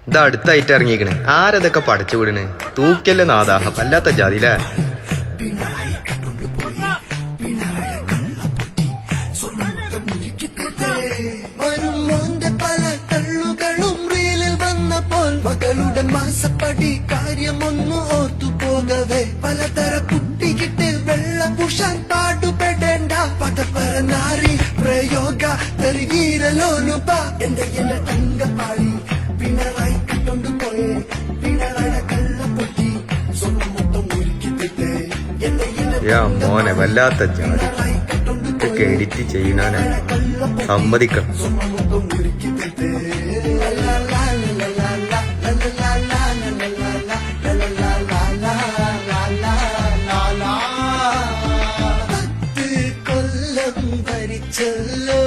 ഇതാ അടുത്തായിട്ട് ഇറങ്ങിക്കണ്. ആരതൊക്കെ പഠിച്ചു വിടണ്? തൂക്കല്ലേ നാദാഹം അല്ലാത്ത ജാതിയില്ലേ. മകളുടെ മാസപ്പടി കാര്യമൊന്നു ഓർത്തുപോകവേ പലതര കുട്ടികിട്ട് വെള്ള പൂശാൻ പാടുപെടേണ്ട പടപ്പറനാറി പ്രയോഗ തെറിവീരലോനുപ എന്റെ തങ്കപ്പാളി പിണറായി കട്ടൊണ്ടുപോയേ പിണറായി കള്ളപ്പൊട്ടി സ്വന്തം മൊത്തം ഒരുക്കിത്തിട്ടേ മോനെ വല്ലാത്ത ജാതി. ഇതൊക്കെ എഡിറ്റ് ചെയ്യുന്നവനെ സമ്മതിക്കണം. ഭരിച്ചല്ലോ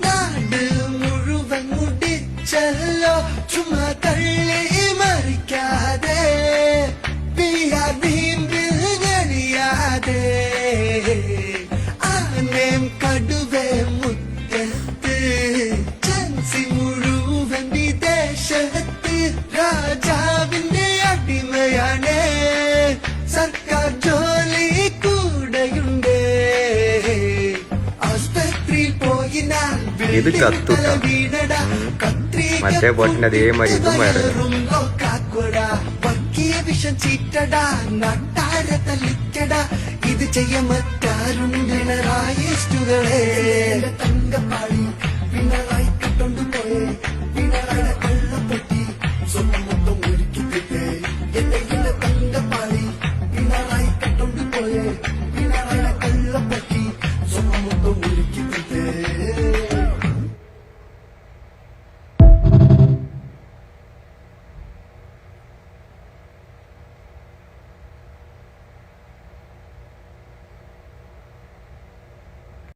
നാട് മുഴുവൻ മുടിച്ചല്ലോ ചുമ്മാ തള്ളി മറിക്കാതെ ഞെളിയാതെ ആനേം കടുവേ മുറ്റത്ത് ജൻസി മുഴുവൻ വിദേശത്ത് രാജാവിന്റെ അടിമയാണ് സർക്കാർ ജോലി കൂടെയുണ്ട് ഇത് കത്തുട്ട മറ്റേ ബോട്ടിന്റെ അതേമാതിരി ഇതും വിഷം ചീറ്റടാ നട്ടാര തല്ലിക്കടാ ഇത് ചെയ്യാൻ മറ്റാരുണ്ട് പിണറായി തങ്കപ്പാടി പിണറായി കട്ടൊണ്ടുപോയേ